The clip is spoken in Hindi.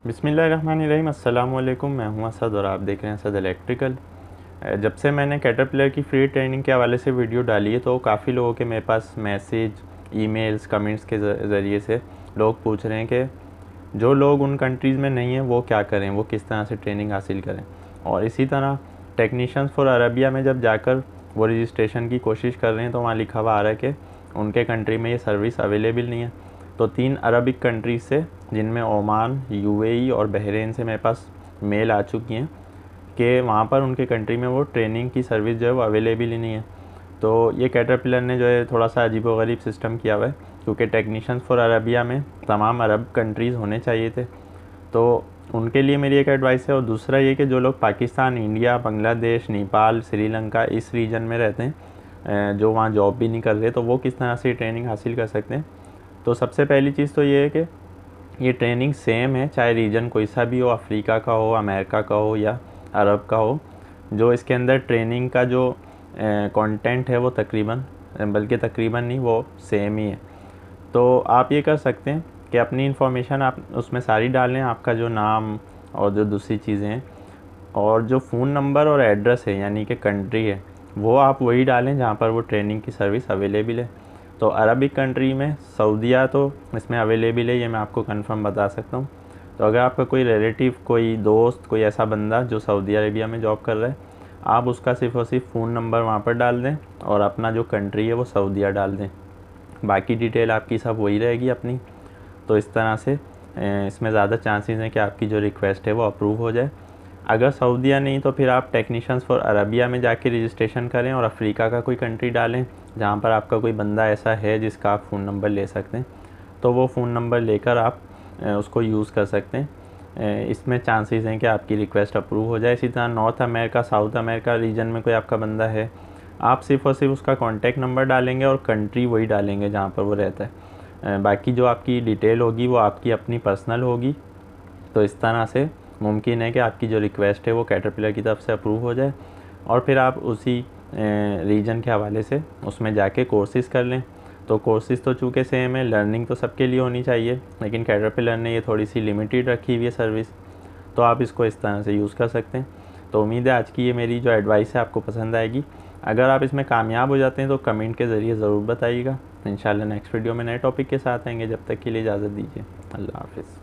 बिस्मिल्लाहिर्रहमानिर्रहीम। अस्सलाम वालेकुम। मैं हूं असद और आप देख रहे हैं असद इलेक्ट्रिकल। जब से मैंने कैटरपिलर की फ्री ट्रेनिंग के हवाले से वीडियो डाली है तो काफ़ी लोगों के मेरे पास मैसेज, ईमेल्स, कमेंट्स के ज़रिए से लोग पूछ रहे हैं कि जो लोग उन कंट्रीज़ में नहीं हैं वो क्या करें, वो किस तरह से ट्रेनिंग हासिल करें। और इसी तरह टेक्नीशियंस फॉर अरबिया में जब जाकर वो रजिस्ट्रेशन की कोशिश कर रहे हैं तो वहाँ लिखा हुआ आ रहा है कि उनके कंट्री में ये सर्विस अवेलेबल नहीं है। तो 3 अरबिक कंट्रीज़ से, जिनमें ओमान, यूएई और बहरीन से मेरे पास मेल आ चुकी हैं कि वहाँ पर उनके कंट्री में वो ट्रेनिंग की सर्विस जो है वो अवेलेबल ही नहीं है। तो ये कैटरपिलर ने जो है थोड़ा सा अजीबोगरीब सिस्टम किया हुआ है, क्योंकि टेक्नीशियंस फॉर अरबिया में तमाम अरब कंट्रीज़ होने चाहिए थे। तो उनके लिए मेरी एक एडवाइस है। और दूसरा ये कि जो लोग पाकिस्तान, इंडिया, बांग्लादेश, नेपाल, श्रीलंका इस रीजन में रहते हैं, जो वहाँ जॉब भी नहीं कर रहे, तो वो किस तरह से ट्रेनिंग हासिल कर सकते हैं। तो सबसे पहली चीज़ तो ये है कि ये ट्रेनिंग सेम है, चाहे रीजन कोई सा भी हो, अफ्रीका का हो, अमेरिका का हो या अरब का हो। जो इसके अंदर ट्रेनिंग का जो कंटेंट है वो तकरीबन, बल्कि तकरीबन नहीं, वो सेम ही है। तो आप ये कर सकते हैं कि अपनी इन्फॉर्मेशन आप उसमें सारी डालें, आपका जो नाम और जो दूसरी चीज़ें हैं, और जो फ़ोन नंबर और एड्रेस है यानी कि कंट्री है, वो आप वही डालें जहाँ पर वो ट्रेनिंग की सर्विस अवेलेबल है। तो अरबिक कंट्री में सऊदीया तो इसमें अवेलेबल है, ये मैं आपको कंफर्म बता सकता हूँ। तो अगर आपका कोई रिलेटिव, कोई दोस्त, कोई ऐसा बंदा जो सऊदी अरेबिया में जॉब कर रहा है, आप उसका सिर्फ़ और सिर्फ फ़ोन नंबर वहाँ पर डाल दें और अपना जो कंट्री है वो सऊदीया डाल दें। बाकी डिटेल आपकी सब वही रहेगी अपनी। तो इस तरह से इसमें ज़्यादा चांसेस हैं कि आपकी जो रिक्वेस्ट है वो अप्रूव हो जाए। अगर सऊदीया नहीं तो फिर आप टेक्नीशियंस फॉर अरबिया में जाके रजिस्ट्रेशन करें और अफ्रीका का कोई कंट्री डालें जहाँ पर आपका कोई बंदा ऐसा है जिसका आप फ़ोन नंबर ले सकते हैं। तो वो फ़ोन नंबर लेकर आप उसको यूज़ कर सकते हैं। इसमें चांसेस हैं कि आपकी रिक्वेस्ट अप्रूव हो जाए। इसी तरह North America, South America region में कोई आपका बंदा है, आप सिर्फ़ और सिर्फ उसका कॉन्टैक्ट नंबर डालेंगे और कंट्री वही डालेंगे जहाँ पर वो रहता है। बाकी जो आपकी डिटेल होगी वो आपकी अपनी पर्सनल होगी। तो इस तरह से मुमकिन है कि आपकी जो रिक्वेस्ट है वो कैटरपिलर की तरफ से अप्रूव हो जाए और फिर आप उसी रीजन के हवाले से उसमें जाके कोर्सेज़ कर लें। तो कोर्सेज़ तो चूँकि सेम है, लर्निंग तो सबके लिए होनी चाहिए, लेकिन कैटरपिलर ने ये थोड़ी सी लिमिटेड रखी हुई है सर्विस। तो आप इसको इस तरह से यूज़ कर सकते हैं। तो उम्मीद है आज की ये मेरी जो एडवाइस है आपको पसंद आएगी। अगर आप इसमें कामयाब हो जाते हैं तो कमेंट के ज़रिए ज़रूर बताइएगा। इंशाल्लाह नेक्स्ट वीडियो में नए टॉपिक के साथ आएंगे। जब तक के लिए इजाज़त दीजिए। अल्लाह हाफ़िज़।